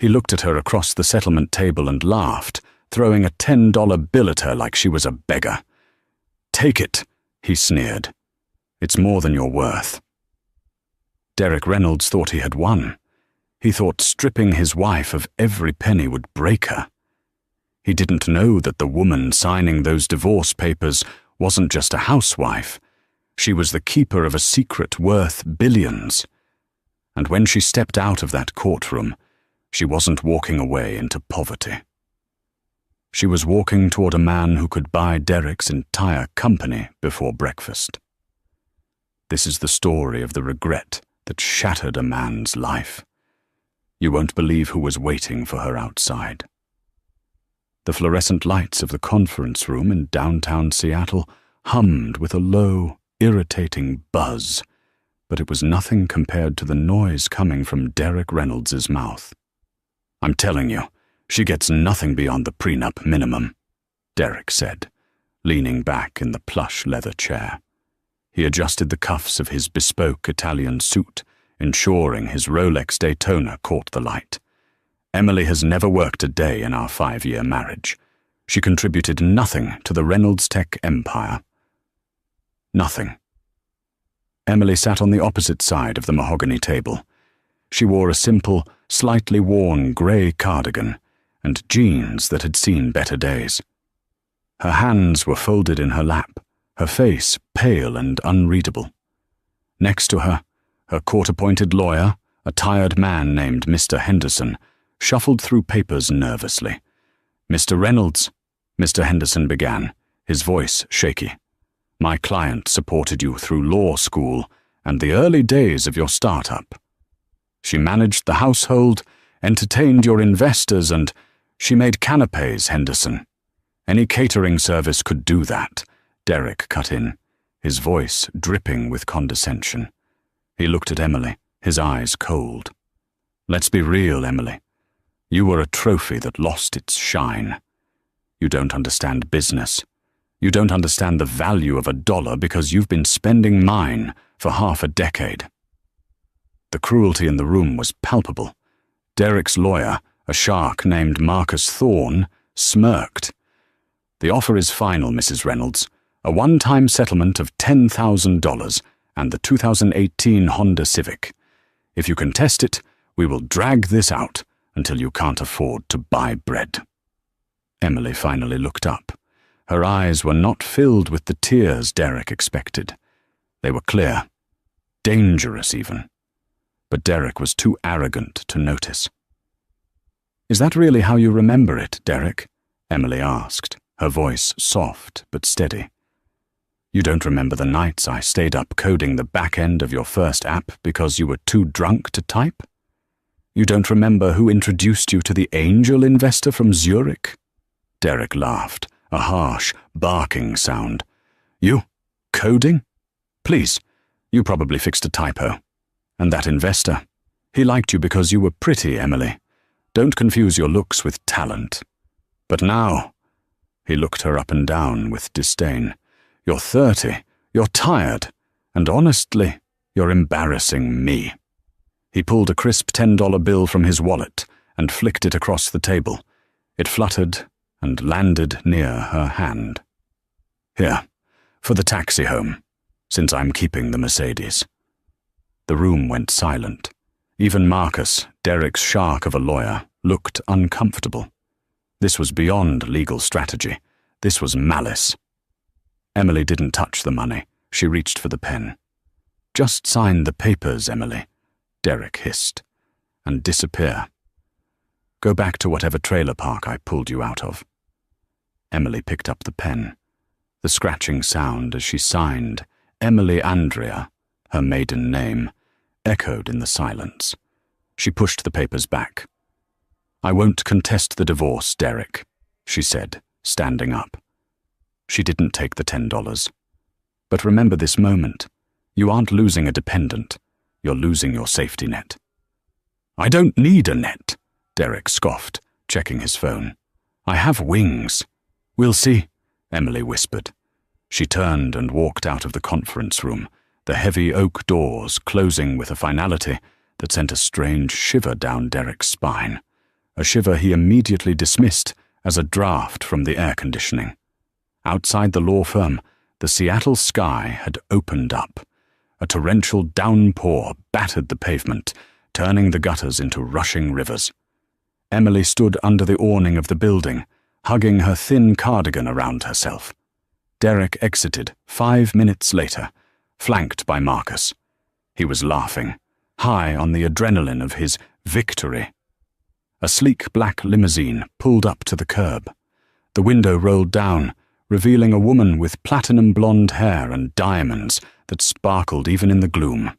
He looked at her across the settlement table and laughed, throwing a $10 bill at her like she was a beggar. "Take it," he sneered. "It's more than you're worth." Derek Reynolds thought he had won. He thought stripping his wife of every penny would break her. He didn't know that the woman signing those divorce papers wasn't just a housewife. She was the keeper of a secret worth billions. And when she stepped out of that courtroom, she wasn't walking away into poverty. She was walking toward a man who could buy Derek's entire company before breakfast. This is the story of the regret that shattered a man's life. You won't believe who was waiting for her outside. The fluorescent lights of the conference room in downtown Seattle hummed with a low, irritating buzz, but it was nothing compared to the noise coming from Derek Reynolds' mouth. "I'm telling you, she gets nothing beyond the prenup minimum," Derek said, leaning back in the plush leather chair. He adjusted the cuffs of his bespoke Italian suit, ensuring his Rolex Daytona caught the light. "Emily has never worked a day in our 5-year marriage. She contributed nothing to the Reynolds tech empire." Nothing. Emily sat on the opposite side of the mahogany table. She wore a simple, slightly worn grey cardigan and jeans that had seen better days. Her hands were folded in her lap, her face pale and unreadable. Next to her, her court-appointed lawyer, a tired man named Mr. Henderson, shuffled through papers nervously. "Mr. Reynolds," Mr. Henderson began, his voice shaky. "My client supported you through law school and the early days of your startup. She managed the household, entertained your investors, and she made canapes, Henderson. Any catering service could do that," Derek cut in, his voice dripping with condescension. He looked at Emily, his eyes cold. "Let's be real, Emily. You were a trophy that lost its shine. You don't understand business. You don't understand the value of $1 because you've been spending mine for half a decade." The cruelty in the room was palpable. Derek's lawyer, a shark named Marcus Thorne, smirked. "The offer is final, Mrs. Reynolds. A one-time settlement of $10,000 and the 2018 Honda Civic. If you contest it, we will drag this out until you can't afford to buy bread." Emily finally looked up. Her eyes were not filled with the tears Derek expected. They were clear, dangerous even. But Derek was too arrogant to notice. "Is that really how you remember it, Derek?" Emily asked, her voice soft but steady. "You don't remember the nights I stayed up coding the back end of your first app because you were too drunk to type? You don't remember who introduced you to the angel investor from Zurich?" Derek laughed, a harsh, barking sound. "You? Coding? Please, you probably fixed a typo. And that investor, he liked you because you were pretty, Emily. Don't confuse your looks with talent. But now," he looked her up and down with disdain, "you're 30, you're tired, and honestly, you're embarrassing me." He pulled a crisp $10 bill from his wallet and flicked it across the table. It fluttered and landed near her hand. "Here, for the taxi home, since I'm keeping the Mercedes." The room went silent. Even Marcus, Derek's shark of a lawyer, looked uncomfortable. This was beyond legal strategy. This was malice. Emily didn't touch the money. She reached for the pen. "Just sign the papers, Emily," Derek hissed, "and disappear. Go back to whatever trailer park I pulled you out of." Emily picked up the pen. The scratching sound as she signed, Emily Andrea, her maiden name, echoed in the silence. She pushed the papers back. "I won't contest the divorce, Derek," she said, standing up. She didn't take the $10. "But remember this moment. You aren't losing a dependent. You're losing your safety net." "I don't need a net," Derek scoffed, checking his phone. "I have wings." "We'll see," Emily whispered. She turned and walked out of the conference room, the heavy oak doors closing with a finality that sent a strange shiver down Derek's spine. a shiver he immediately dismissed as a draft from the air conditioning. Outside the law firm, the Seattle sky had opened up. A torrential downpour battered the pavement, turning the gutters into rushing rivers. Emily stood under the awning of the building, hugging her thin cardigan around herself. Derek exited 5 minutes later, flanked by Marcus. He was laughing, high on the adrenaline of his victory. A sleek black limousine pulled up to the curb. The window rolled down, revealing a woman with platinum blonde hair and diamonds that sparkled even in the gloom.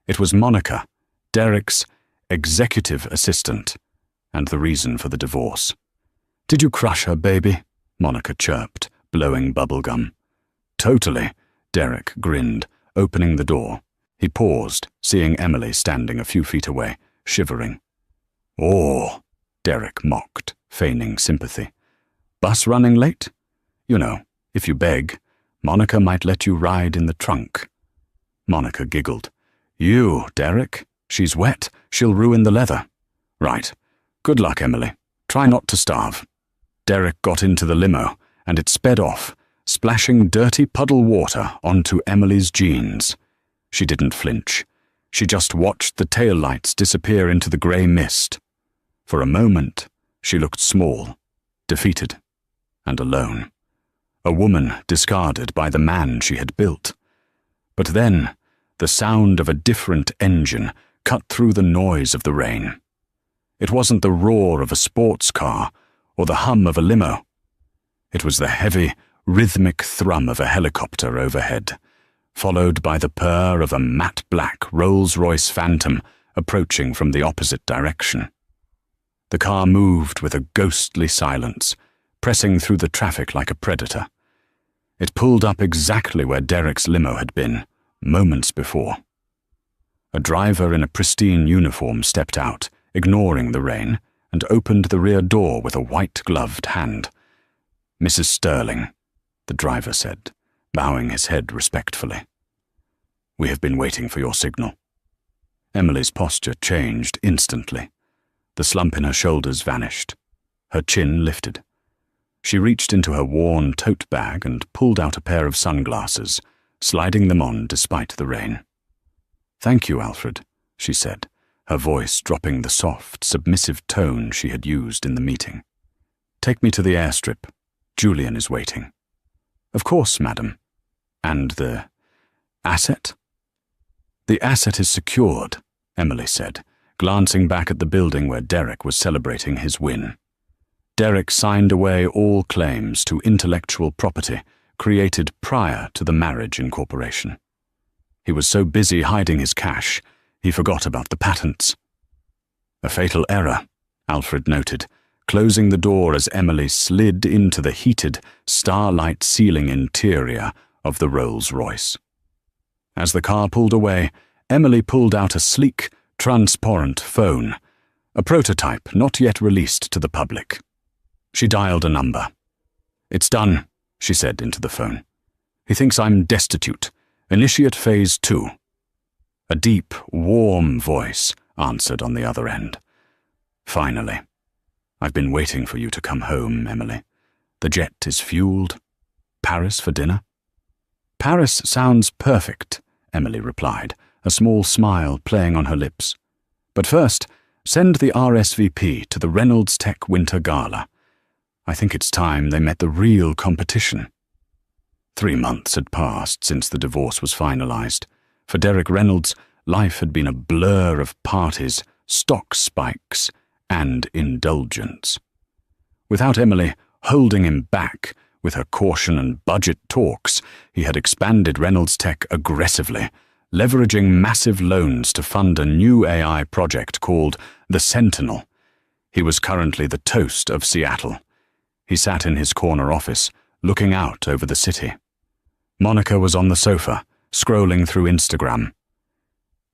It was Monica, Derek's executive assistant, and the reason for the divorce. "Did you crush her, baby?" Monica chirped, blowing bubble gum. "Totally," Derek grinned, opening the door. He paused, seeing Emily standing a few feet away, shivering. "Oh," Derek mocked, feigning sympathy. "Bus running late? You know, if you beg, Monica might let you ride in the trunk." Monica giggled. "You, Derek? She's wet. She'll ruin the leather." "Right. Good luck, Emily. Try not to starve." Derek got into the limo, and it sped off, splashing dirty puddle water onto Emily's jeans. She didn't flinch. She just watched the taillights disappear into the grey mist. For a moment, she looked small, defeated, and alone. A woman discarded by the man she had built. But then, the sound of a different engine cut through the noise of the rain. It wasn't the roar of a sports car or the hum of a limo. It was the heavy, rhythmic thrum of a helicopter overhead, followed by the purr of a matte black Rolls-Royce Phantom approaching from the opposite direction. The car moved with a ghostly silence, pressing through the traffic like a predator. It pulled up exactly where Derek's limo had been, moments before. A driver in a pristine uniform stepped out, ignoring the rain, and opened the rear door with a white-gloved hand. "Mrs. Sterling," the driver said, bowing his head respectfully. "We have been waiting for your signal." Emily's posture changed instantly. The slump in her shoulders vanished. Her chin lifted. She reached into her worn tote bag and pulled out a pair of sunglasses, sliding them on despite the rain. "Thank you, Alfred," she said, her voice dropping the soft, submissive tone she had used in the meeting. "Take me to the airstrip. Julian is waiting." "Of course, madam." "And the asset?" "The asset is secured," Emily said, glancing back at the building where Derek was celebrating his win. Derek signed away all claims to intellectual property created prior to the marriage incorporation. He was so busy hiding his cash, he forgot about the patents. "A fatal error," Alfred noted, closing the door as Emily slid into the heated, starlight ceiling interior of the Rolls-Royce. As the car pulled away, Emily pulled out a sleek, transparent phone, a prototype not yet released to the public. She dialed a number. "It's done," she said into the phone. "He thinks I'm destitute. Initiate phase 2. A deep, warm voice answered on the other end. "Finally. I've been waiting for you to come home, Emily. The jet is fueled. Paris for dinner?" "Paris sounds perfect," Emily replied, a small smile playing on her lips. "But first, send the RSVP to the Reynolds Tech Winter Gala. I think it's time they met the real competition." 3 months had passed since the divorce was finalized. For Derek Reynolds, life had been a blur of parties, stock spikes, and indulgence. Without Emily holding him back with her caution and budget talks, he had expanded Reynolds Tech aggressively, leveraging massive loans to fund a new AI project called the Sentinel. He was currently the toast of Seattle. He sat in his corner office, looking out over the city. Monica was on the sofa, scrolling through Instagram.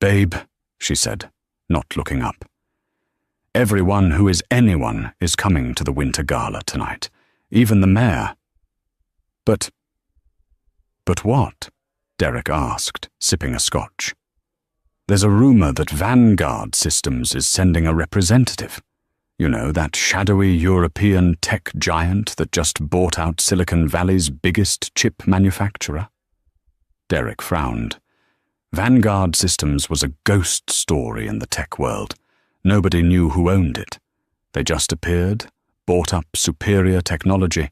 "Babe," she said, not looking up. "Everyone who is anyone is coming to the Winter Gala tonight, even the mayor." But what?" Derek asked, sipping a scotch. "There's a rumor that Vanguard Systems is sending a representative. You know, that shadowy European tech giant that just bought out Silicon Valley's biggest chip manufacturer? Derek frowned. Vanguard Systems was a ghost story in the tech world. Nobody knew who owned it. They just appeared, bought up superior technology,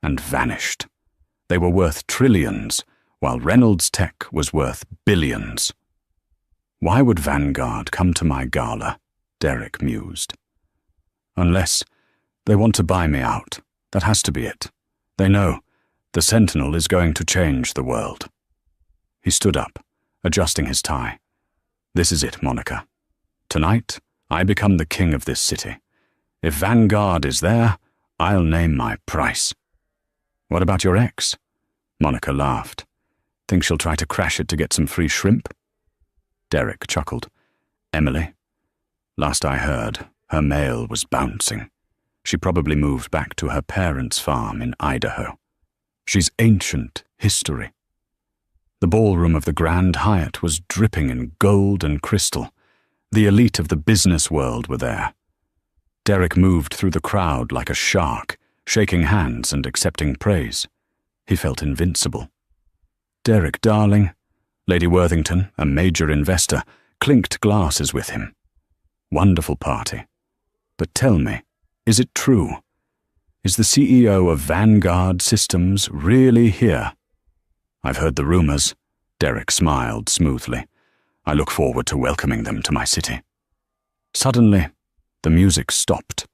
and vanished. They were worth trillions, while Reynolds Tech was worth billions. Why would Vanguard come to my gala? Derek mused. Unless they want to buy me out. That has to be it. They know the Sentinel is going to change the world. He stood up, adjusting his tie. This is it, Monica. Tonight, I become the king of this city. If Vanguard is there, I'll name my price. What about your ex? Monica laughed. Think she'll try to crash it to get some free shrimp? Derek chuckled. Emily? Last I heard, her mail was bouncing. She probably moved back to her parents' farm in Idaho. She's ancient history. The ballroom of the Grand Hyatt was dripping in gold and crystal. The elite of the business world were there. Derek moved through the crowd like a shark, shaking hands and accepting praise. He felt invincible. Derek, darling, Lady Worthington, a major investor, clinked glasses with him. Wonderful party. But tell me, is it true? Is the CEO of Vanguard Systems really here? I've heard the rumors. Derek smiled smoothly. I look forward to welcoming them to my city. Suddenly, the music stopped.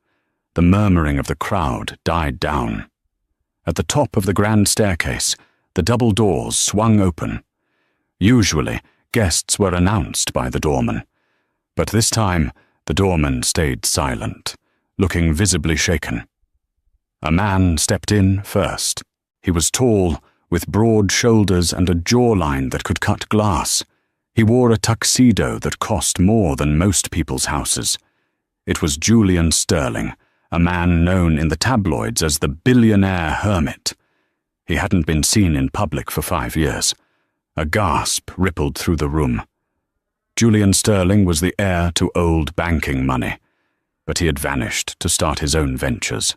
The murmuring of the crowd died down. At the top of the grand staircase, the double doors swung open. Usually, guests were announced by the doorman. But this time, the doorman stayed silent, looking visibly shaken. A man stepped in first. He was tall, with broad shoulders and a jawline that could cut glass. He wore a tuxedo that cost more than most people's houses. It was Julian Sterling, a man known in the tabloids as the Billionaire hermit. He hadn't been seen in public for 5 years. A gasp rippled through the room. Julian Sterling was the heir to old banking money, but he had vanished to start his own ventures.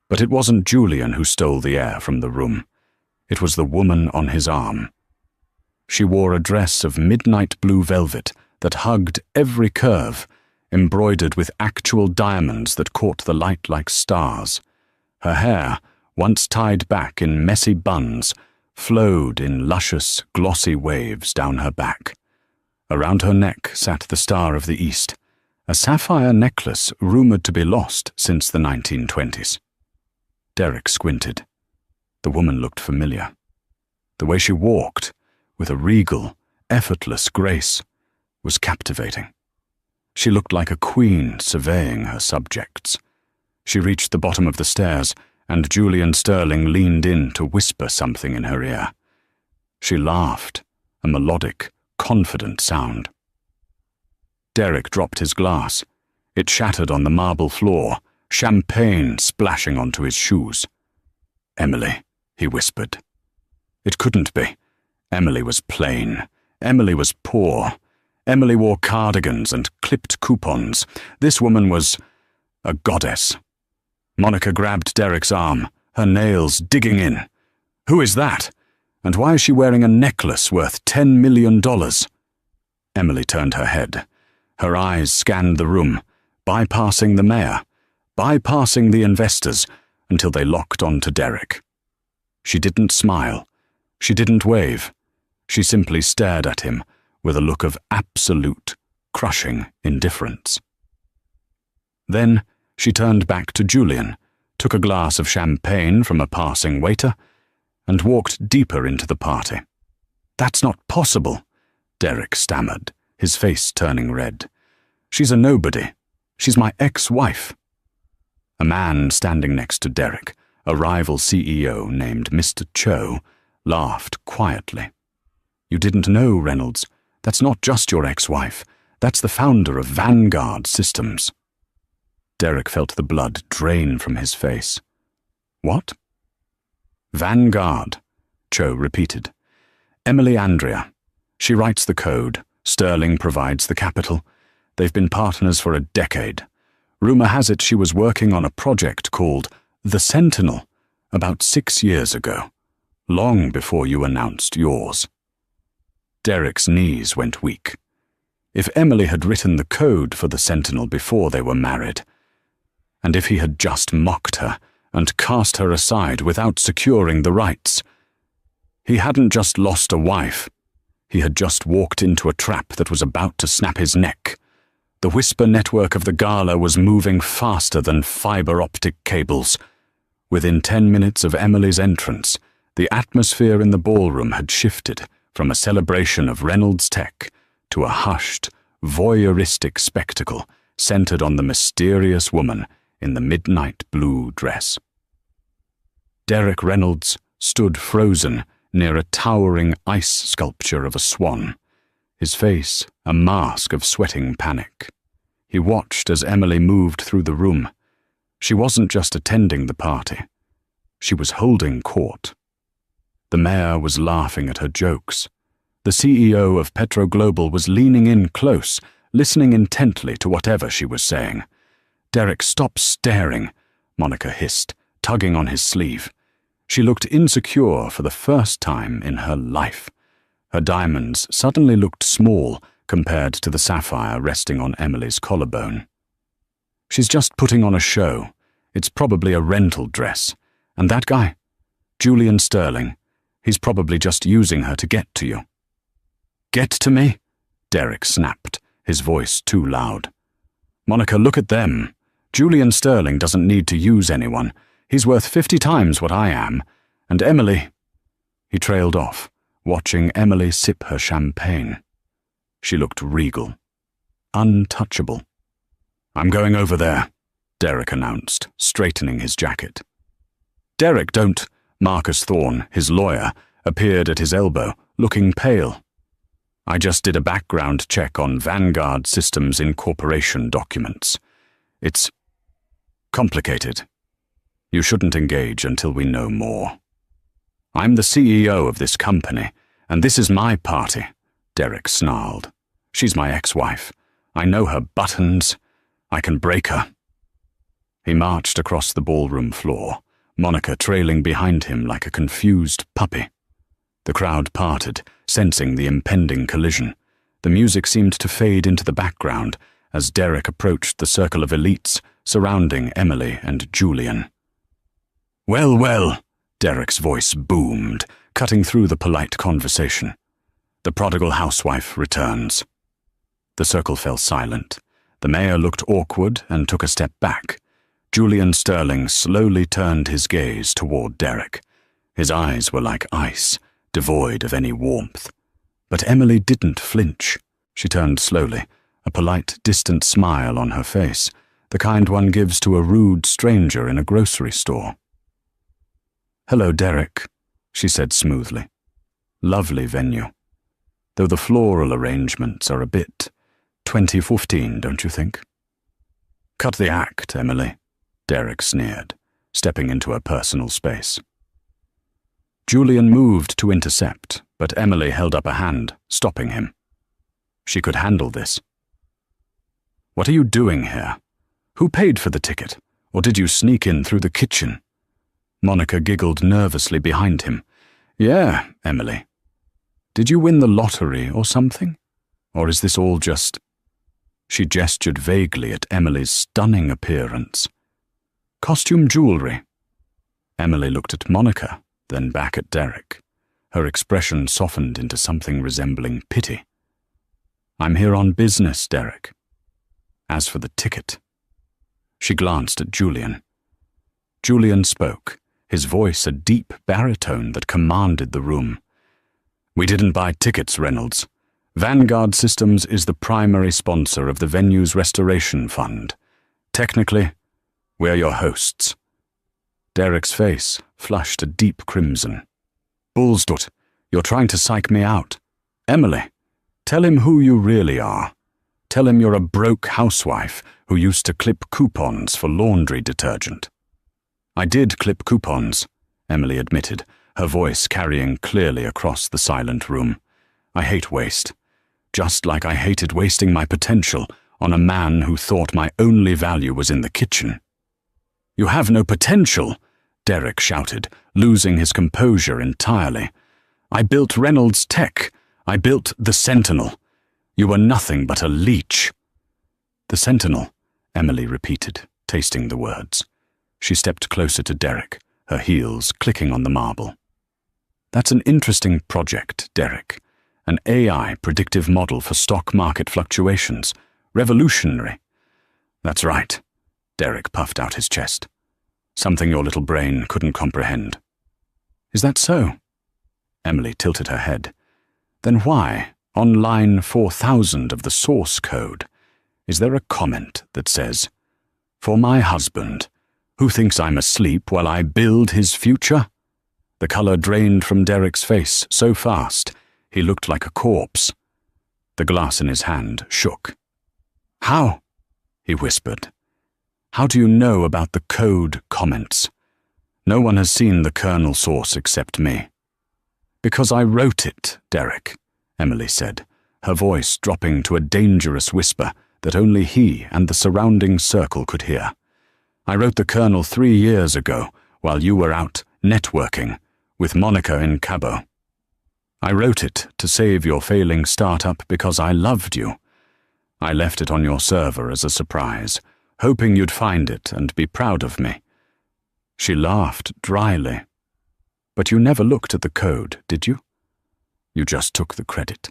But it wasn't Julian who stole the air from the room. It was the woman on his arm. She wore a dress of midnight blue velvet that hugged every curve, embroidered with actual diamonds that caught the light like stars. Her hair, once tied back in messy buns, flowed in luscious, glossy waves down her back. Around her neck sat the Star of the East, a sapphire necklace rumored to be lost since the 1920s. Derek squinted. The woman looked familiar. The way she walked, with a regal, effortless grace, was captivating. She looked like a queen surveying her subjects. She reached the bottom of the stairs, and Julian Sterling leaned in to whisper something in her ear. She laughed, a melodic, confident sound. Derek dropped his glass. It shattered on the marble floor, champagne splashing onto his shoes. Emily, he whispered. It couldn't be. Emily was plain. Emily was poor. Emily wore cardigans and clipped coupons. This woman was a goddess. Monica grabbed Derek's arm, her nails digging in. Who is that? And why is she wearing a necklace worth $10 million? Emily turned her head. Her eyes scanned the room, bypassing the mayor, bypassing the investors, until they locked onto Derek. She didn't smile. She didn't wave. She simply stared at him with a look of absolute, crushing indifference. Then she turned back to Julian, took a glass of champagne from a passing waiter, and walked deeper into the party. That's not possible, Derek stammered, his face turning red. She's a nobody. She's my ex-wife. A man standing next to Derek, a rival CEO named Mr. Cho, laughed quietly. You didn't know, Reynolds. That's not just your ex-wife. That's the founder of Vanguard Systems. Derek felt the blood drain from his face. What? Vanguard, Cho repeated. Emily Andrea. She writes the code. Sterling provides the capital. They've been partners for a decade. Rumor has it she was working on a project called The Sentinel about 6 years ago, long before you announced yours. Derek's knees went weak. If Emily had written the code for the Sentinel before they were married, and if he had just mocked her and cast her aside without securing the rights. He hadn't just lost a wife. He had just walked into a trap that was about to snap his neck. The whisper network of the gala was moving faster than fiber-optic cables. Within 10 minutes of Emily's entrance, the atmosphere in the ballroom had shifted from a celebration of Reynolds Tech to a hushed, voyeuristic spectacle centered on the mysterious woman in the midnight blue dress. Derek Reynolds stood frozen near a towering ice sculpture of a swan, his face a mask of sweating panic. He watched as Emily moved through the room. She wasn't just attending the party. She was holding court. The mayor was laughing at her jokes. The CEO of Petro Global was leaning in close, listening intently to whatever she was saying. "Derek, stop staring," Monica hissed, tugging on his sleeve. She looked insecure for the first time in her life. Her diamonds suddenly looked small compared to the sapphire resting on Emily's collarbone. "She's just putting on a show. It's probably a rental dress. And that guy, Julian Sterling, he's probably just using her to get to you." "Get to me?" Derek snapped, his voice too loud. "Monica, look at them. Julian Sterling doesn't need to use anyone. He's worth 50 times what I am. And Emily—" He trailed off, watching Emily sip her champagne. She looked regal, untouchable. "I'm going over there," Derek announced, straightening his jacket. "Derek, don't—" Marcus Thorne, his lawyer, appeared at his elbow, looking pale. "I just did a background check on Vanguard Systems Incorporation documents. It's complicated. You shouldn't engage until we know more. I'm the CEO of this company, and this is my party," Derek snarled. "She's my ex-wife. I know her buttons. I can break her." He marched across the ballroom floor, Monica trailing behind him like a confused puppy. The crowd parted, sensing the impending collision. The music seemed to fade into the background as Derek approached the circle of elites surrounding Emily and Julian. "Well, well," Derek's voice boomed, cutting through the polite conversation. "The prodigal housewife returns." The circle fell silent. The mayor looked awkward and took a step back. Julian Sterling slowly turned his gaze toward Derek. His eyes were like ice, devoid of any warmth. But Emily didn't flinch. She turned slowly, a polite, distant smile on her face, the kind one gives to a rude stranger in a grocery store. "Hello, Derek," she said smoothly. "Lovely venue. Though the floral arrangements are a bit 2015, don't you think?" "Cut the act, Emily," Derek sneered, stepping into her personal space. Julian moved to intercept, but Emily held up a hand, stopping him. She could handle this. "What are you doing here? Who paid for the ticket? Or did you sneak in through the kitchen?" Monica giggled nervously behind him. "Yeah, Emily. Did you win the lottery or something? Or is this all just—" She gestured vaguely at Emily's stunning appearance. "Costume jewelry." Emily looked at Monica, then back at Derek. Her expression softened into something resembling pity. "I'm here on business, Derek. As for the ticket—" She glanced at Julian. Julian spoke, his voice a deep baritone that commanded the room. "We didn't buy tickets, Reynolds. Vanguard Systems is the primary sponsor of the venue's restoration fund. Technically, we're your hosts." Derek's face flushed a deep crimson. "Bullsdut, you're trying to psych me out. Emily, tell him who you really are. Tell him you're a broke housewife who used to clip coupons for laundry detergent." "I did clip coupons," Emily admitted, her voice carrying clearly across the silent room. "I hate waste. Just like I hated wasting my potential on a man who thought my only value was in the kitchen. "You have no potential," Derek shouted, losing his composure entirely. "I built Reynolds Tech. I built the Sentinel. You were nothing but a leech." "The Sentinel," Emily repeated, tasting the words. She stepped closer to Derek, her heels clicking on the marble. "That's an interesting project, Derek. An AI predictive model for stock market fluctuations. Revolutionary." "That's right," Derek puffed out his chest. "Something your little brain couldn't comprehend." "Is that so?" Emily tilted her head. "Then why, on line 4000 of the source code, is there a comment that says, 'For my husband, who thinks I'm asleep while I build his future?'" The color drained from Derek's face so fast, he looked like a corpse. The glass in his hand shook. "How?" he whispered. "How do you know about the code comments? No one has seen the kernel source except me." "Because I wrote it, Derek," Emily said, her voice dropping to a dangerous whisper that only he and the surrounding circle could hear. "I wrote the kernel 3 years ago while you were out networking with Monica in Cabo. I wrote it to save your failing startup because I loved you. I left it on your server as a surprise, hoping you'd find it and be proud of me." She laughed dryly. "But you never looked at the code, did you? You just took the credit.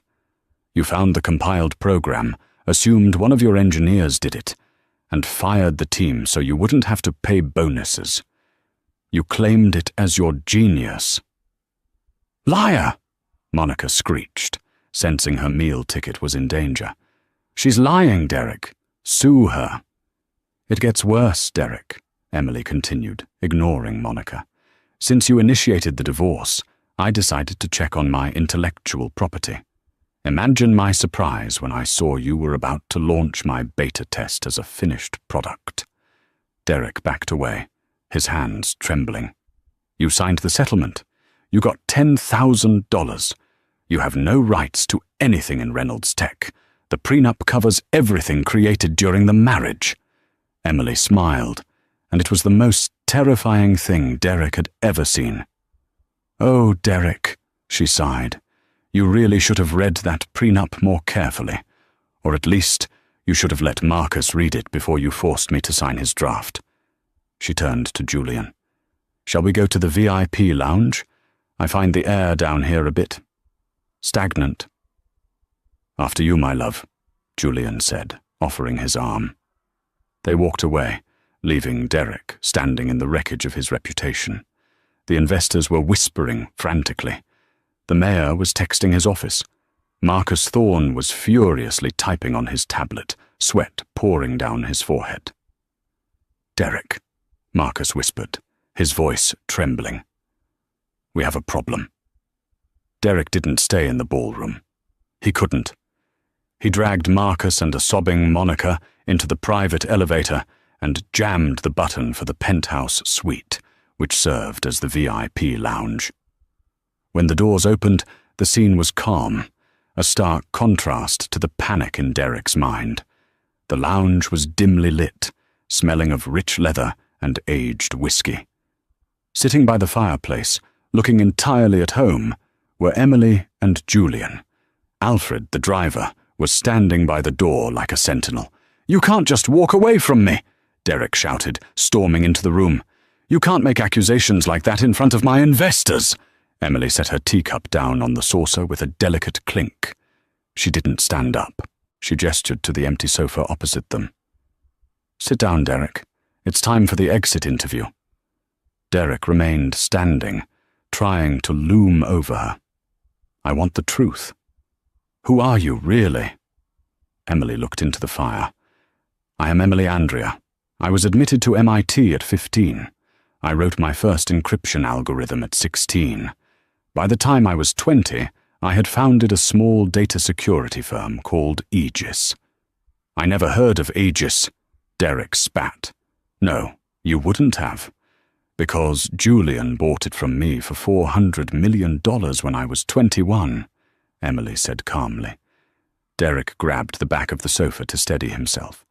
You found the compiled program, assumed one of your engineers did it, and fired the team so you wouldn't have to pay bonuses. You claimed it as your genius." "Liar!" Monica screeched, sensing her meal ticket was in danger. "She's lying, Derek. Sue her." "It gets worse, Derek," Emily continued, ignoring Monica. "Since you initiated the divorce, I decided to check on my intellectual property. Imagine my surprise when I saw you were about to launch my beta test as a finished product." Derek backed away, his hands trembling. "You signed the settlement. You got $10,000. You have no rights to anything in Reynolds Tech. The prenup covers everything created during the marriage." Emily smiled, and it was the most terrifying thing Derek had ever seen. "Oh, Derek," she sighed. "You really should have read that prenup more carefully. Or at least, you should have let Marcus read it before you forced me to sign his draft." She turned to Julian. "Shall we go to the VIP lounge? I find the air down here a bit stagnant." "After you, my love," Julian said, offering his arm. They walked away, leaving Derek standing in the wreckage of his reputation. The investors were whispering frantically. The mayor was texting his office. Marcus Thorne was furiously typing on his tablet, sweat pouring down his forehead. "Derek," Marcus whispered, his voice trembling. "We have a problem." Derek didn't stay in the ballroom. He couldn't. He dragged Marcus and a sobbing Monica into the private elevator and jammed the button for the penthouse suite, which served as the VIP lounge. When the doors opened, the scene was calm, a stark contrast to the panic in Derek's mind. The lounge was dimly lit, smelling of rich leather and aged whiskey. Sitting by the fireplace, looking entirely at home, were Emily and Julian. Alfred, the driver, was standing by the door like a sentinel. "You can't just walk away from me," Derek shouted, storming into the room. "You can't make accusations like that in front of my investors." Emily set her teacup down on the saucer with a delicate clink. She didn't stand up. She gestured to the empty sofa opposite them. "Sit down, Derek. It's time for the exit interview." Derek remained standing, trying to loom over her. "I want the truth. Who are you, really?" Emily looked into the fire. "I am Emily Andrea. I was admitted to MIT at 15. I wrote my first encryption algorithm at 16. By the time I was 20, I had founded a small data security firm called Aegis." "I never heard of Aegis," Derek spat. "No, you wouldn't have. Because Julian bought it from me for $400 million when I was 21, Emily said calmly. Derek grabbed the back of the sofa to steady himself.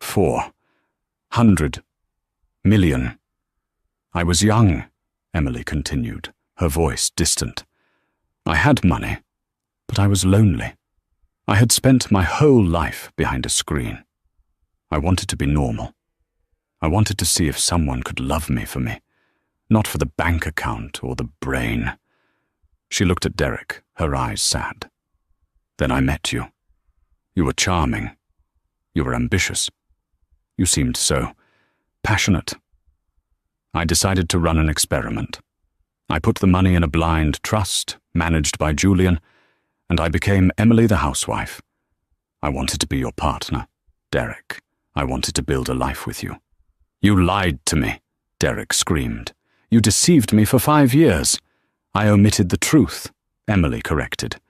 400,000,000. I was young, Emily continued, her voice distant. I had money, but I was lonely. I had spent my whole life behind a screen. I wanted to be normal. I wanted to see if someone could love me for me, not for the bank account or the brain. She looked at Derek, her eyes sad. Then I met you. You were charming. You were ambitious. You seemed so passionate. I decided to run an experiment. I put the money in a blind trust, managed by Julian, and I became Emily the housewife. I wanted to be your partner, Derek. I wanted to build a life with you. You lied to me, Derek screamed. You deceived me for 5 years. I omitted the truth, Emily corrected.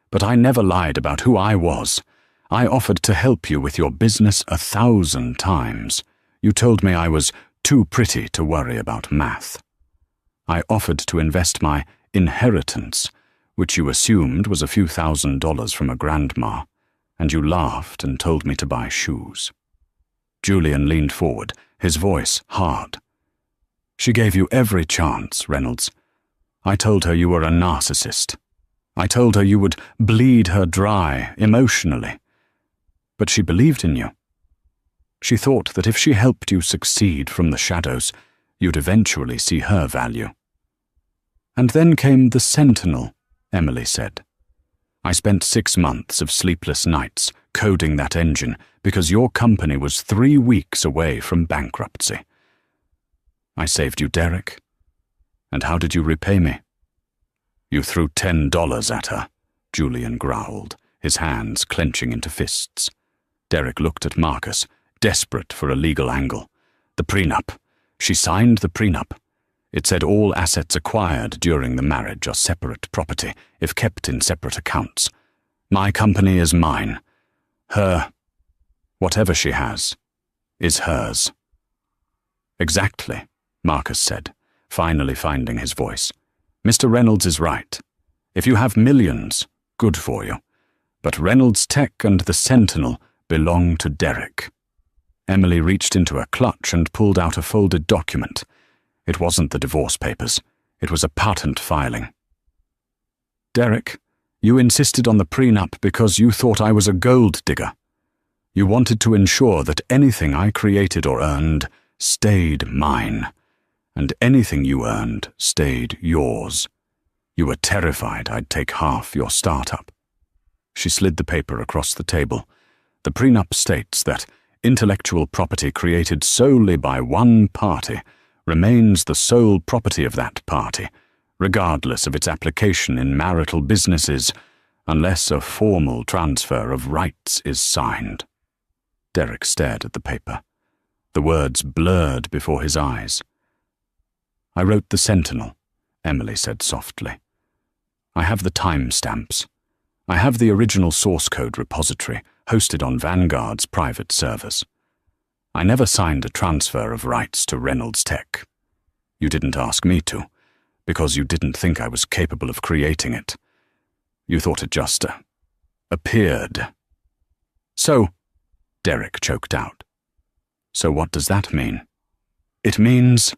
But I never lied about who I was. I offered to help you with your business 1,000 times. You told me I was too pretty to worry about math. I offered to invest my inheritance, which you assumed was a few $1,000s from a grandma, and you laughed and told me to buy shoes. Julian leaned forward, his voice hard. She gave you every chance, Reynolds. I told her you were a narcissist. I told her you would bleed her dry emotionally. But she believed in you. She thought that if she helped you succeed from the shadows, you'd eventually see her value. And then came the Sentinel, Emily said. I spent 6 months of sleepless nights coding that engine because your company was 3 weeks away from bankruptcy. I saved you, Derek. And how did you repay me? You threw $10 at her, Julian growled, his hands clenching into fists. Derek looked at Marcus, desperate for a legal angle. The prenup. She signed the prenup. It said all assets acquired during the marriage are separate property, if kept in separate accounts. My company is mine. Her, whatever she has, is hers. Exactly, Marcus said, finally finding his voice. Mr. Reynolds is right. If you have millions, good for you. But Reynolds Tech and the Sentinel belong to Derek. Emily reached into her clutch and pulled out a folded document. It wasn't the divorce papers. It was a patent filing. Derek, you insisted on the prenup because you thought I was a gold digger. You wanted to ensure that anything I created or earned stayed mine, and anything you earned stayed yours. You were terrified I'd take half your startup. She slid the paper across the table. The prenup states that intellectual property created solely by one party remains the sole property of that party, regardless of its application in marital businesses, unless a formal transfer of rights is signed. Derek stared at the paper. The words blurred before his eyes. I wrote the Sentinel, Emily said softly. I have the timestamps. I have the original source code repository hosted on Vanguard's private servers. I never signed a transfer of rights to Reynolds Tech. You didn't ask me to, because you didn't think I was capable of creating it. You thought it just appeared. So, Derek choked out. So what does that mean? It means,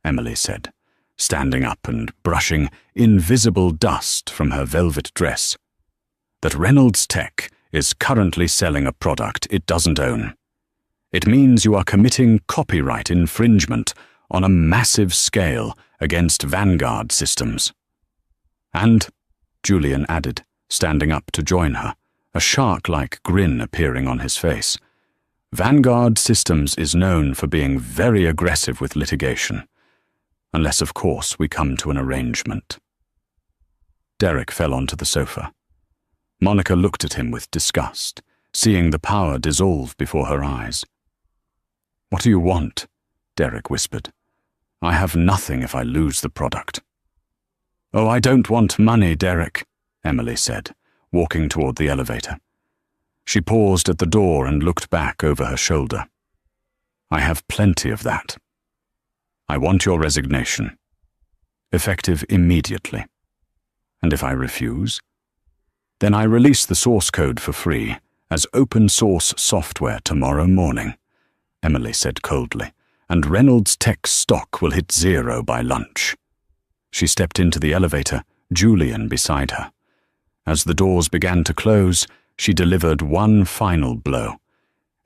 Emily said, standing up and brushing invisible dust from her velvet dress, that Reynolds Tech is currently selling a product it doesn't own. It means you are committing copyright infringement on a massive scale against Vanguard systems. And, Julian added, standing up to join her, a shark-like grin appearing on his face, Vanguard Systems is known for being very aggressive with litigation, unless, of course, we come to an arrangement. Derek fell onto the sofa. Monica looked at him with disgust, seeing the power dissolve before her eyes. What do you want? Derek whispered. I have nothing if I lose the product. Oh, I don't want money, Derek, Emily said, walking toward the elevator. She paused at the door and looked back over her shoulder. I have plenty of that. I want your resignation, effective immediately. And if I refuse? Then I release the source code for free as open source software tomorrow morning, Emily said coldly, and Reynolds Tech's stock will hit 0 by lunch. She stepped into the elevator, Julian beside her. As the doors began to close, she delivered one final blow.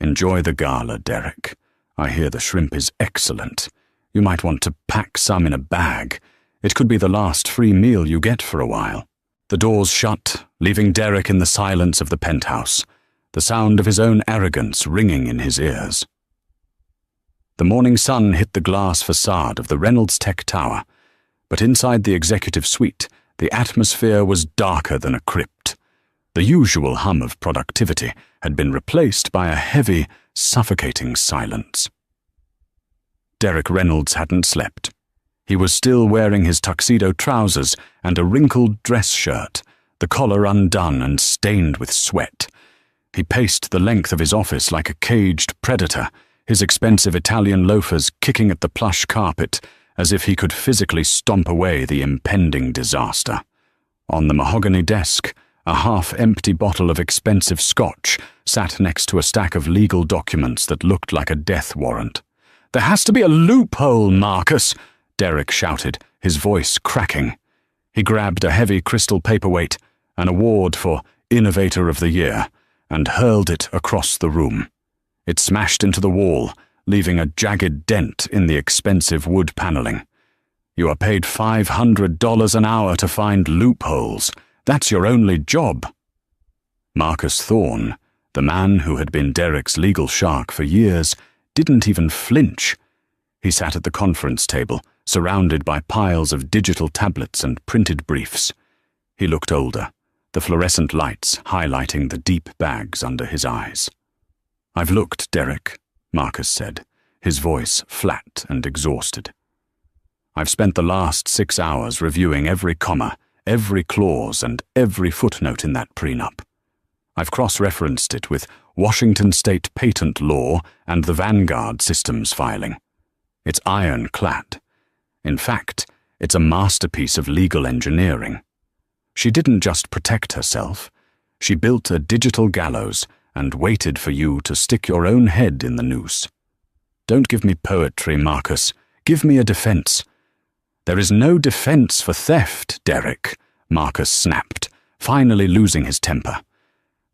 Enjoy the gala, Derek. I hear the shrimp is excellent. You might want to pack some in a bag. It could be the last free meal you get for a while. The doors shut, leaving Derek in the silence of the penthouse, the sound of his own arrogance ringing in his ears. The morning sun hit the glass facade of the Reynolds Tech Tower, but inside the executive suite, the atmosphere was darker than a crypt. The usual hum of productivity had been replaced by a heavy, suffocating silence. Derek Reynolds hadn't slept. He was still wearing his tuxedo trousers and a wrinkled dress shirt, the collar undone and stained with sweat. He paced the length of his office like a caged predator, his expensive Italian loafers kicking at the plush carpet as if he could physically stomp away the impending disaster. On the mahogany desk, a half-empty bottle of expensive scotch sat next to a stack of legal documents that looked like a death warrant. "There has to be a loophole, Marcus," Derek shouted, his voice cracking. He grabbed a heavy crystal paperweight, an award for Innovator of the Year, and hurled it across the room. It smashed into the wall, leaving a jagged dent in the expensive wood paneling. "You are paid $500 an hour to find loopholes. That's your only job." Marcus Thorne, the man who had been Derek's legal shark for years, didn't even flinch. He sat at the conference table, surrounded by piles of digital tablets and printed briefs. He looked older, the fluorescent lights highlighting the deep bags under his eyes. "I've looked, Derek," Marcus said, his voice flat and exhausted. "I've spent the last 6 hours reviewing every comma, every clause, and every footnote in that prenup. I've cross-referenced it with Washington state patent law and the Vanguard systems filing. It's ironclad. In fact, it's a masterpiece of legal engineering. She didn't just protect herself. She built a digital gallows and waited for you to stick your own head in the noose. Don't give me poetry, Marcus. Give me a defense." "There is no defense for theft, Derek," Marcus snapped, finally losing his temper.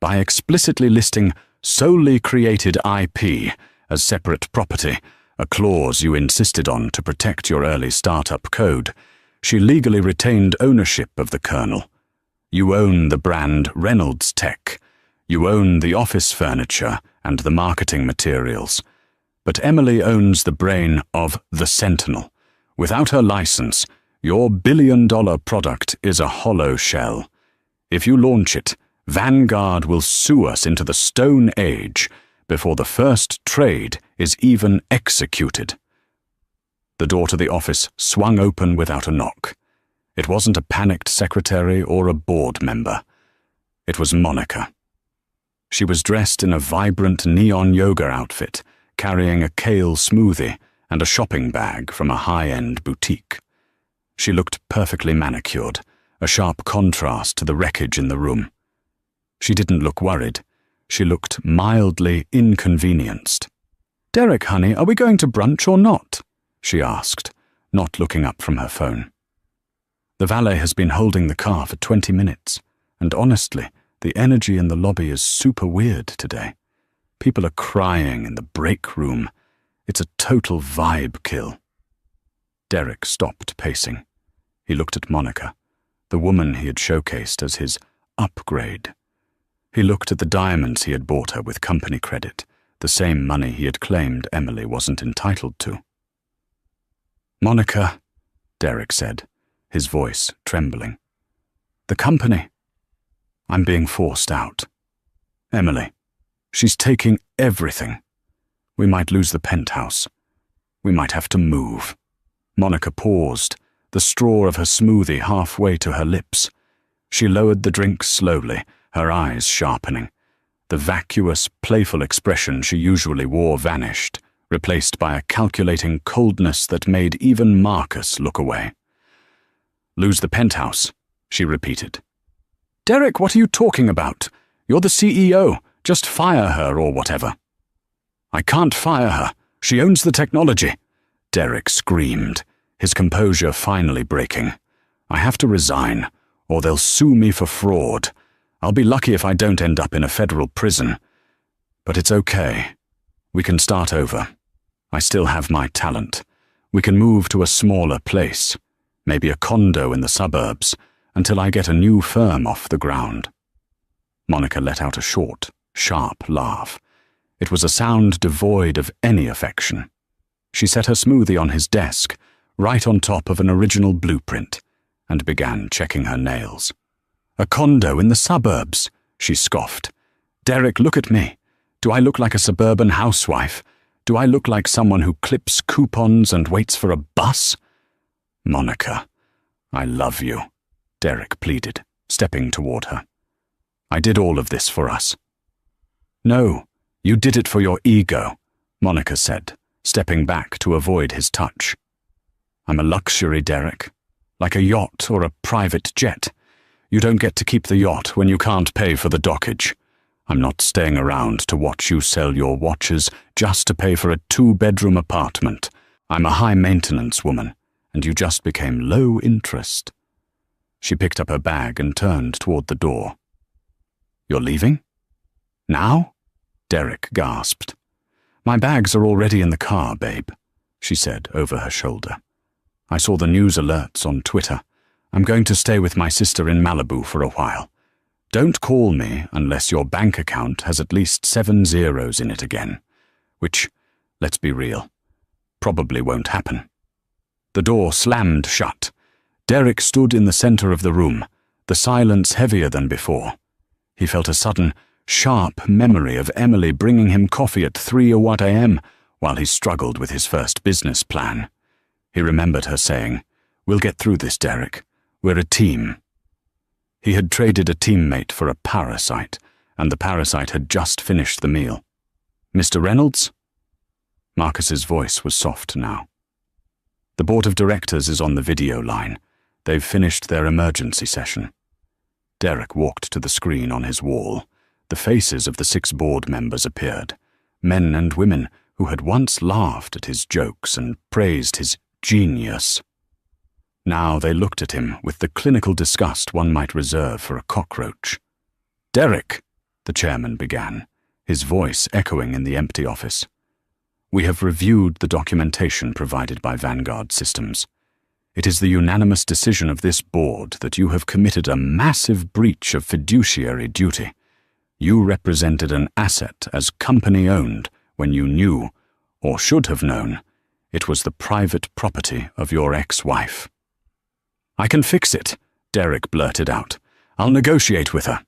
"By explicitly listing solely created IP as separate property, a clause you insisted on to protect your early startup code, she legally retained ownership of the kernel. You own the brand Reynolds Tech. You own the office furniture and the marketing materials. But Emily owns the brain of the Sentinel. Without her license, your billion-dollar product is a hollow shell. If you launch it, Vanguard will sue us into the Stone Age before the first trade is even executed." The door to the office swung open without a knock. It wasn't a panicked secretary or a board member. It was Monica. She was dressed in a vibrant neon yoga outfit, carrying a kale smoothie and a shopping bag from a high-end boutique. She looked perfectly manicured, a sharp contrast to the wreckage in the room. She didn't look worried. She looked mildly inconvenienced. "Derek, honey, are we going to brunch or not?" she asked, not looking up from her phone. "The valet has been holding the car for 20 minutes, and honestly, the energy in the lobby is super weird today. People are crying in the break room. It's a total vibe kill." Derek stopped pacing. He looked at Monica, the woman he had showcased as his upgrade. He looked at the diamonds he had bought her with company credit, the same money he had claimed Emily wasn't entitled to. "Monica," Derek said, his voice trembling. "The company. I'm being forced out. Emily, she's taking everything. We might lose the penthouse. We might have to move." Monica paused, the straw of her smoothie halfway to her lips. She lowered the drink slowly, her eyes sharpening. The vacuous, playful expression she usually wore vanished, replaced by a calculating coldness that made even Marcus look away. "Lose the penthouse," she repeated. Derek, what are you talking about? You're the CEO. Just fire her or whatever. I can't fire her. She owns the technology. Derek screamed, his composure finally breaking. I have to resign, or they'll sue me for fraud. I'll be lucky if I don't end up in a federal prison. But it's okay. We can start over. I still have my talent. We can move to a smaller place, maybe a condo in the suburbs, until I get a new firm off the ground. Monica let out a short, sharp laugh. It was a sound devoid of any affection. She set her smoothie on his desk, right on top of an original blueprint, and began checking her nails. A condo in the suburbs, she scoffed. Derek, look at me. Do I look like a suburban housewife? Do I look like someone who clips coupons and waits for a bus? Monica, I love you, Derek pleaded, stepping toward her. I did all of this for us. No, you did it for your ego, Monica said, stepping back to avoid his touch. I'm a luxury, Derek, like a yacht or a private jet. You don't get to keep the yacht when you can't pay for the dockage. I'm not staying around to watch you sell your watches just to pay for a 2-bedroom apartment. I'm a high-maintenance woman, and you just became low interest. She picked up her bag and turned toward the door. You're leaving? Now? Derek gasped. My bags are already in the car, babe, she said over her shoulder. I saw the news alerts on Twitter. I'm going to stay with my sister in Malibu for a while. Don't call me unless your bank account has at least 7 zeros in it again, which, let's be real, probably won't happen. The door slammed shut. Derek stood in the center of the room, the silence heavier than before. He felt a sudden, sharp memory of Emily bringing him coffee at 3 a.m. while he struggled with his first business plan. He remembered her saying, "We'll get through this, Derek. We're a team." He had traded a teammate for a parasite, and the parasite had just finished the meal. Mr. Reynolds? Marcus's voice was soft now. The board of directors is on the video line. They've finished their emergency session. Derek walked to the screen on his wall. The faces of the 6 board members appeared, men and women who had once laughed at his jokes and praised his genius. Now they looked at him with the clinical disgust one might reserve for a cockroach. Derek, the chairman began, his voice echoing in the empty office. We have reviewed the documentation provided by Vanguard Systems. It is the unanimous decision of this board that you have committed a massive breach of fiduciary duty. You represented an asset as company-owned when you knew, or should have known, it was the private property of your ex-wife. I can fix it, Derek blurted out. I'll negotiate with her.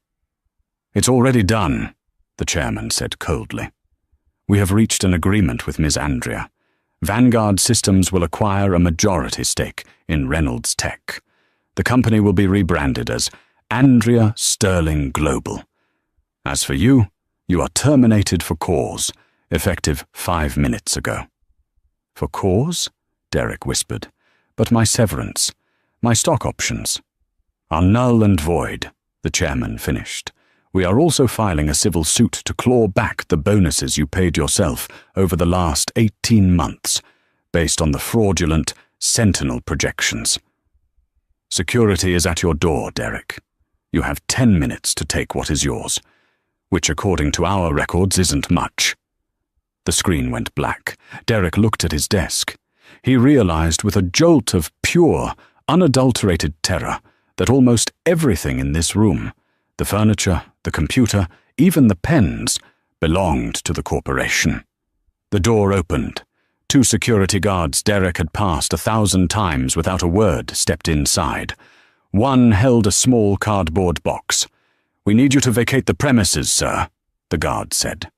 It's already done, the chairman said coldly. We have reached an agreement with Ms. Andrea. Vanguard Systems will acquire a majority stake in Reynolds Tech. The company will be rebranded as Andrea Sterling Global. As for you, you are terminated for cause, effective 5 minutes ago. For cause? Derek whispered. But my severance, my stock options, are null and void, the chairman finished. We are also filing a civil suit to claw back the bonuses you paid yourself over the last 18 months, based on the fraudulent Sentinel projections. Security is at your door, Derek. You have 10 minutes to take what is yours, which according to our records isn't much. The screen went black. Derek looked at his desk. He realized with a jolt of pure, unadulterated terror that almost everything in this room, the furniture, the computer, even the pens, belonged to the corporation. The door opened. 2 security guards Derek had passed 1,000 times without a word stepped inside. One held a small cardboard box. "We need you to vacate the premises, sir," the guard said.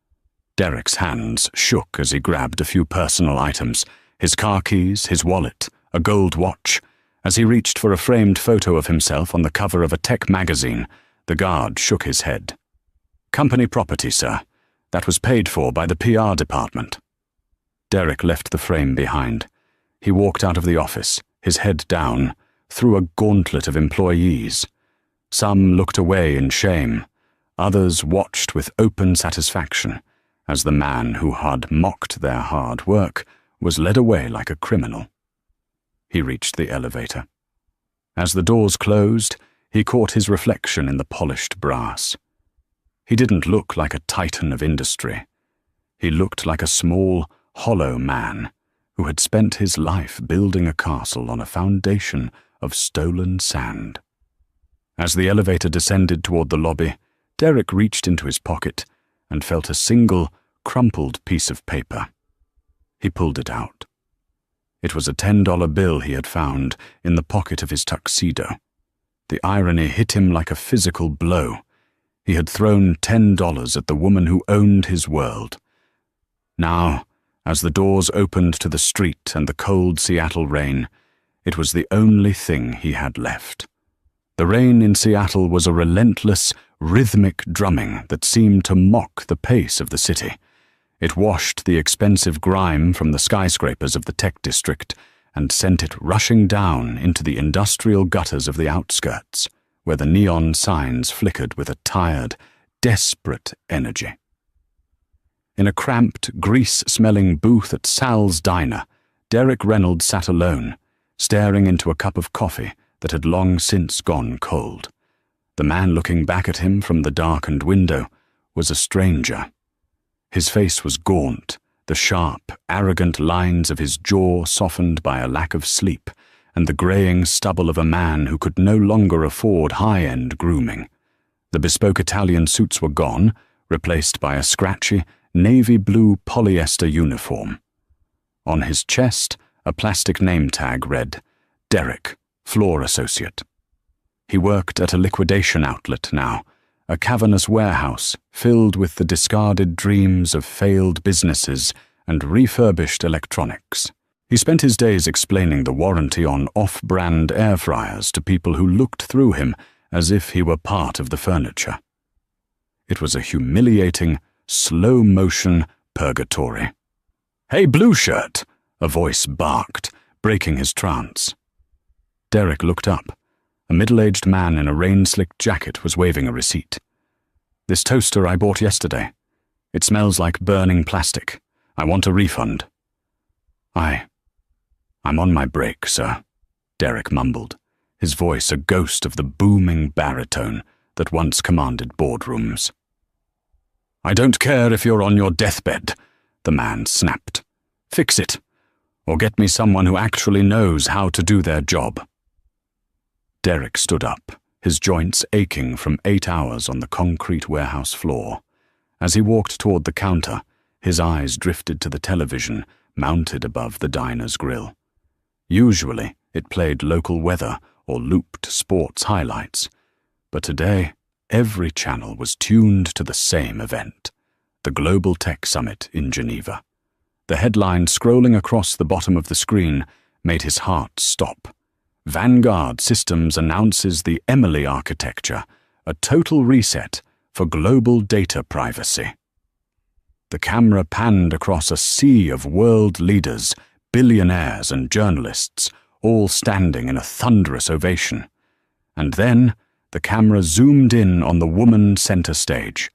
Derek's hands shook as he grabbed a few personal items, his car keys, his wallet, a gold watch. As he reached for a framed photo of himself on the cover of a tech magazine, the guard shook his head. "Company property, sir. That was paid for by the PR department." Derek left the frame behind. He walked out of the office, his head down, through a gauntlet of employees. Some looked away in shame. Others watched with open satisfaction as the man who had mocked their hard work was led away like a criminal. He reached the elevator. As the doors closed, he caught his reflection in the polished brass. He didn't look like a titan of industry. He looked like a small, hollow man who had spent his life building a castle on a foundation of stolen sand. As the elevator descended toward the lobby, Derek reached into his pocket and felt a single, crumpled piece of paper. He pulled it out. It was a $10 bill he had found in the pocket of his tuxedo. The irony hit him like a physical blow. He had thrown $10 at the woman who owned his world. Now, as the doors opened to the street and the cold Seattle rain, it was the only thing he had left. The rain in Seattle was a relentless, rhythmic drumming that seemed to mock the pace of the city. It washed the expensive grime from the skyscrapers of the tech district and sent it rushing down into the industrial gutters of the outskirts, where the neon signs flickered with a tired, desperate energy. In a cramped, grease-smelling booth at Sal's Diner, Derek Reynolds sat alone, staring into a cup of coffee that had long since gone cold. The man looking back at him from the darkened window was a stranger. His face was gaunt, the sharp, arrogant lines of his jaw softened by a lack of sleep, and the graying stubble of a man who could no longer afford high-end grooming. The bespoke Italian suits were gone, replaced by a scratchy, navy blue polyester uniform. On his chest, a plastic name tag read, Derek, Floor Associate. He worked at a liquidation outlet now, a cavernous warehouse filled with the discarded dreams of failed businesses and refurbished electronics. He spent his days explaining the warranty on off-brand air fryers to people who looked through him as if he were part of the furniture. It was a humiliating, slow-motion purgatory. "Hey, blue shirt!" a voice barked, breaking his trance. Derek looked up. A middle-aged man in a rain-slicked jacket was waving a receipt. "This toaster I bought yesterday. It smells like burning plastic. I want a refund." I'm on my break, sir," Derek mumbled, his voice a ghost of the booming baritone that once commanded boardrooms. "I don't care if you're on your deathbed," the man snapped. "Fix it, or get me someone who actually knows how to do their job." Derek stood up, his joints aching from 8 hours on the concrete warehouse floor. As he walked toward the counter, his eyes drifted to the television mounted above the diner's grill. Usually, it played local weather or looped sports highlights, but today, every channel was tuned to the same event, the Global Tech Summit in Geneva. The headline scrolling across the bottom of the screen made his heart stop. Vanguard Systems announces the Emily architecture, a total reset for global data privacy. The camera panned across a sea of world leaders, billionaires and journalists, all standing in a thunderous ovation. And then the camera zoomed in on the woman center stage.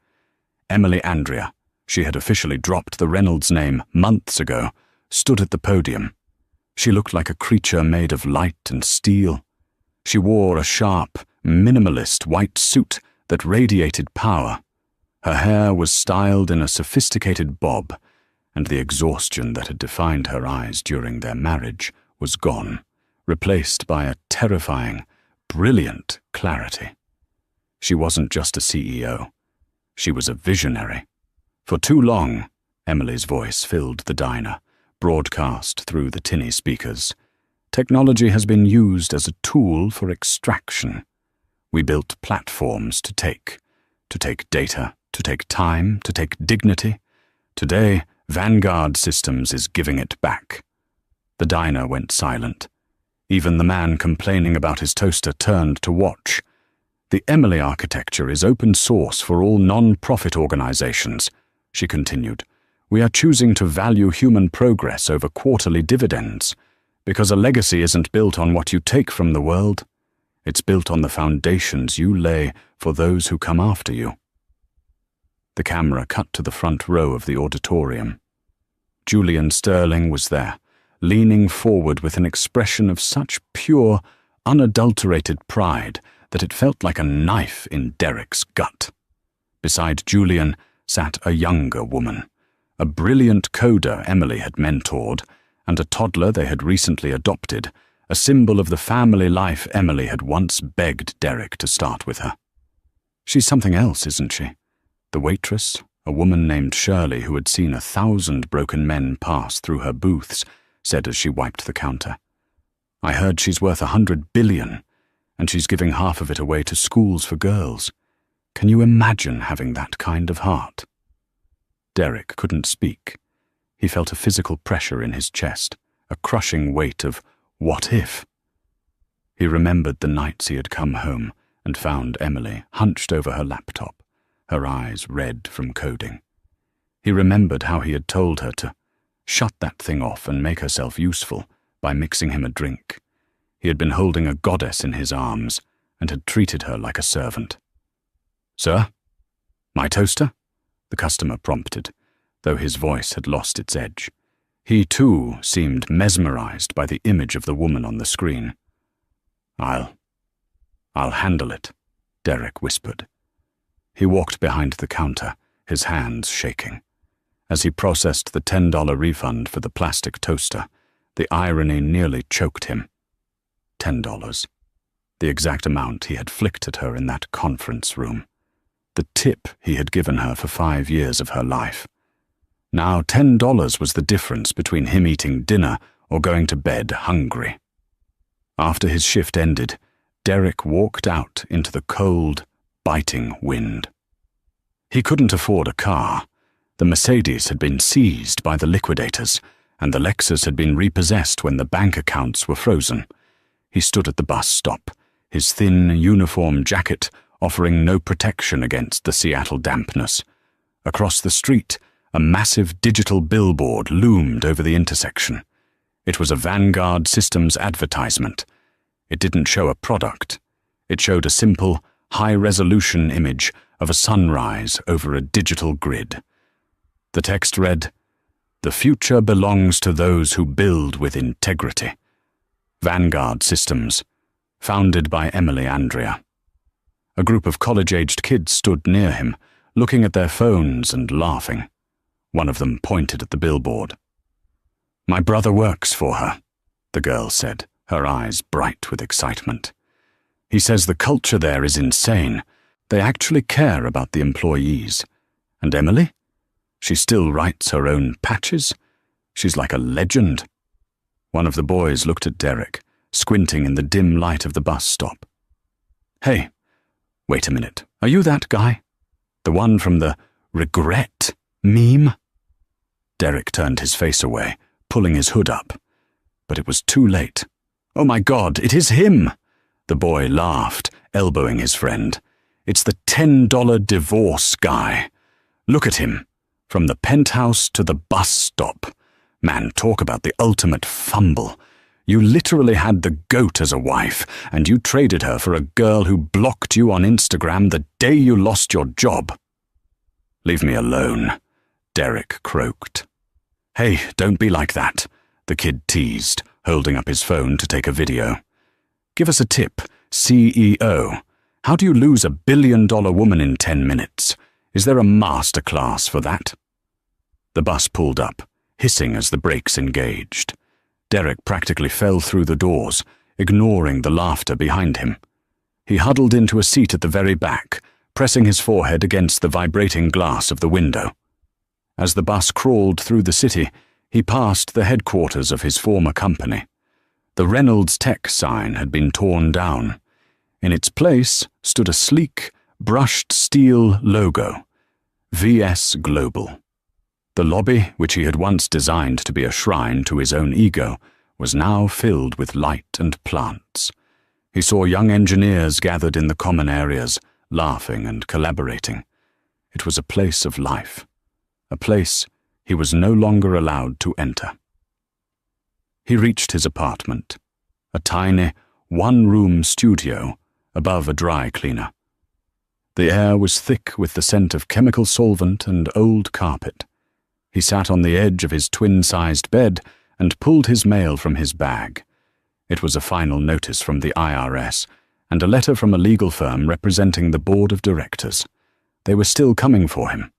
Emily Andrea, she had officially dropped the Reynolds name months ago, stood at the podium. She looked like a creature made of light and steel. She wore a sharp, minimalist white suit that radiated power. Her hair was styled in a sophisticated bob, and the exhaustion that had defined her eyes during their marriage was gone, replaced by a terrifying, brilliant clarity. She wasn't just a CEO. She was a visionary. For too long, Emily's voice filled the diner, broadcast through the tinny speakers. Technology has been used as a tool for extraction. We built platforms to take data, to take time, to take dignity. Today, Vanguard Systems is giving it back. The diner went silent. Even the man complaining about his toaster turned to watch. "The Emily architecture is open source for all non-profit organizations," she continued. "We are choosing to value human progress over quarterly dividends, because a legacy isn't built on what you take from the world. It's built on the foundations you lay for those who come after you. The camera cut to the front row of the auditorium. Julian Sterling was there, leaning forward with an expression of such pure, unadulterated pride that it felt like a knife in Derek's gut. Beside Julian sat a younger woman, a brilliant coder Emily had mentored, and a toddler they had recently adopted, a symbol of the family life Emily had once begged Derek to start with her. "She's something else, isn't she?" The waitress, a woman named Shirley who had seen 1,000 broken men pass through her booths, said as she wiped the counter. "I heard she's worth $100 billion, and she's giving half of it away to schools for girls. Can you imagine having that kind of heart?" Derek couldn't speak. He felt a physical pressure in his chest, a crushing weight of what if? He remembered the nights he had come home and found Emily hunched over her laptop, her eyes red from coding. He remembered how he had told her to shut that thing off and make herself useful by mixing him a drink. He had been holding a goddess in his arms and had treated her like a servant. "Sir? My toaster?" the customer prompted, though his voice had lost its edge. He, too, seemed mesmerized by the image of the woman on the screen. I'll handle it," Derek whispered. He walked behind the counter, his hands shaking. As he processed the $10 refund for the plastic toaster, the irony nearly choked him. $10. The exact amount he had flicked at her in that conference room. The tip he had given her for 5 years of her life. Now $10 was the difference between him eating dinner or going to bed hungry. After his shift ended, Derek walked out into the cold, biting wind. He couldn't afford a car. The Mercedes had been seized by the liquidators, and the Lexus had been repossessed when the bank accounts were frozen. He stood at the bus stop, his thin uniform jacket offering no protection against the Seattle dampness. Across the street, a massive digital billboard loomed over the intersection. It was a Vanguard Systems advertisement. It didn't show a product. It showed a simple, high-resolution image of a sunrise over a digital grid. The text read, "The future belongs to those who build with integrity. Vanguard Systems, founded by Emily Andrea." A group of college-aged kids stood near him, looking at their phones and laughing. One of them pointed at the billboard. "My brother works for her," the girl said, her eyes bright with excitement. "He says the culture there is insane. They actually care about the employees. And Emily? She still writes her own patches. She's like a legend." One of the boys looked at Derek, squinting in the dim light of the bus stop. "Hey, wait a minute. Are you that guy? The one from the regret meme?" Derek turned his face away, pulling his hood up. But it was too late. "Oh my God, it is him!" The boy laughed, elbowing his friend. "It's the $10 divorce guy. Look at him. From the penthouse to the bus stop. Man, talk about the ultimate fumble. You literally had the goat as a wife, and you traded her for a girl who blocked you on Instagram the day you lost your job." "Leave me alone," Derek croaked. "Hey, don't be like that," the kid teased, holding up his phone to take a video. "Give us a tip, CEO. How do you lose $1 billion woman in 10 minutes? Is there a master class for that?" The bus pulled up, hissing as the brakes engaged. Derek practically fell through the doors, ignoring the laughter behind him. He huddled into a seat at the very back, pressing his forehead against the vibrating glass of the window. As the bus crawled through the city, he passed the headquarters of his former company. The Reynolds Tech sign had been torn down. In its place stood a sleek, brushed steel logo, VS Global. The lobby, which he had once designed to be a shrine to his own ego, was now filled with light and plants. He saw young engineers gathered in the common areas, laughing and collaborating. It was a place of life, a place he was no longer allowed to enter. He reached his apartment, a tiny, one-room studio above a dry cleaner. The air was thick with the scent of chemical solvent and old carpet. He sat on the edge of his twin-sized bed and pulled his mail from his bag. It was a final notice from the IRS and a letter from a legal firm representing the board of directors. They were still coming for him.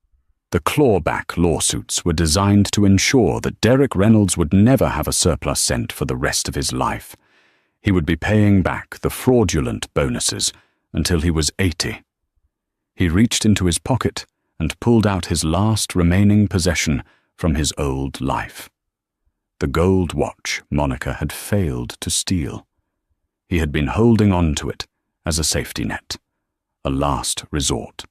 The clawback lawsuits were designed to ensure that Derek Reynolds would never have a surplus cent for the rest of his life. He would be paying back the fraudulent bonuses until he was 80. He reached into his pocket and pulled out his last remaining possession from his old life. The gold watch Monica had failed to steal. He had been holding on to it as a safety net, a last resort.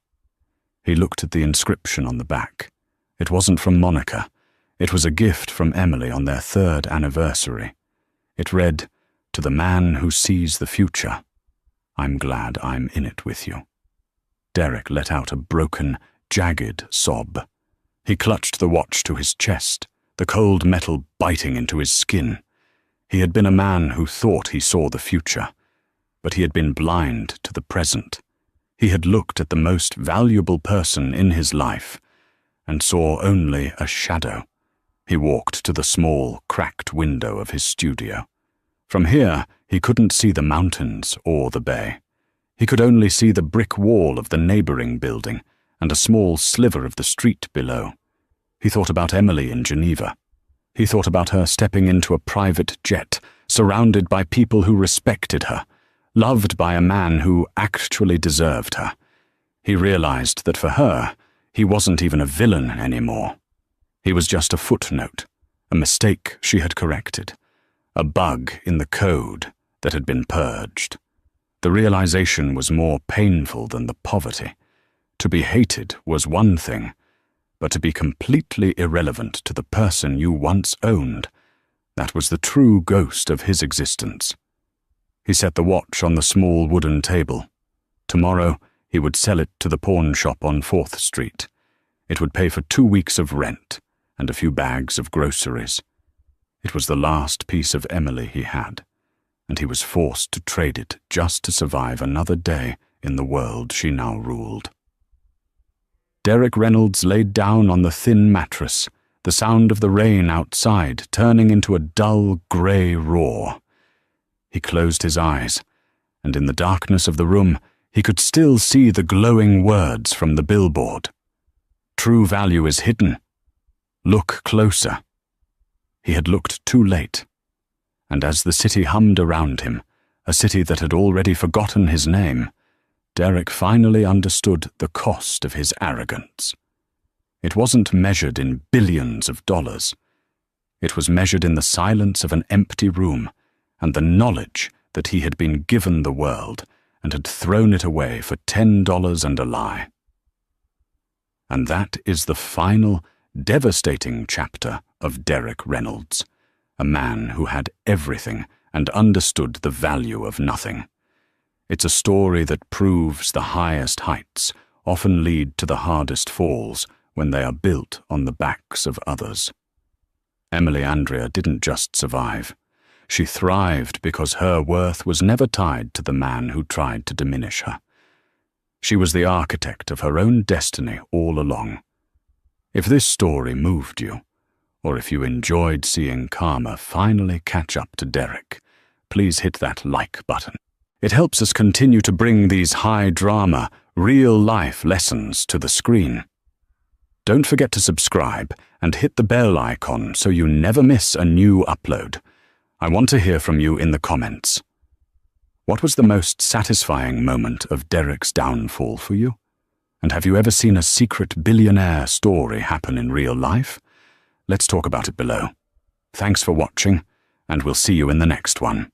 He looked at the inscription on the back. It wasn't from Monica. It was a gift from Emily on their 3rd anniversary. It read, "To the man who sees the future, I'm glad I'm in it with you." Derek let out a broken, jagged sob. He clutched the watch to his chest, the cold metal biting into his skin. He had been a man who thought he saw the future, but he had been blind to the present. He had looked at the most valuable person in his life and saw only a shadow. He walked to the small, cracked window of his studio. From here, he couldn't see the mountains or the bay. He could only see the brick wall of the neighboring building and a small sliver of the street below. He thought about Emily in Geneva. He thought about her stepping into a private jet, surrounded by people who respected her, loved by a man who actually deserved her. He realized that for her, he wasn't even a villain anymore. He was just a footnote, a mistake she had corrected, a bug in the code that had been purged. The realization was more painful than the poverty. To be hated was one thing, but to be completely irrelevant to the person you once owned, that was the true ghost of his existence. He set the watch on the small wooden table. Tomorrow, he would sell it to the pawn shop on 4th Street. It would pay for 2 weeks of rent and a few bags of groceries. It was the last piece of Emily he had, and he was forced to trade it just to survive another day in the world she now ruled. Derek Reynolds laid down on the thin mattress, the sound of the rain outside turning into a dull grey roar. He closed his eyes, and in the darkness of the room, he could still see the glowing words from the billboard. "True value is hidden. Look closer." He had looked too late, and as the city hummed around him, a city that had already forgotten his name, Derek finally understood the cost of his arrogance. It wasn't measured in billions of dollars. It was measured in the silence of an empty room and the knowledge that he had been given the world and had thrown it away for $10 and a lie. And that is the final, devastating chapter of Derek Reynolds, a man who had everything and understood the value of nothing. It's a story that proves the highest heights often lead to the hardest falls when they are built on the backs of others. Emily Andrea didn't just survive. She thrived because her worth was never tied to the man who tried to diminish her. She was the architect of her own destiny all along. If this story moved you, or if you enjoyed seeing karma finally catch up to Derek, please hit that like button. It helps us continue to bring these high-drama, real-life lessons to the screen. Don't forget to subscribe and hit the bell icon so you never miss a new upload. I want to hear from you in the comments. What was the most satisfying moment of Derek's downfall for you? And have you ever seen a secret billionaire story happen in real life? Let's talk about it below. Thanks for watching, and we'll see you in the next one.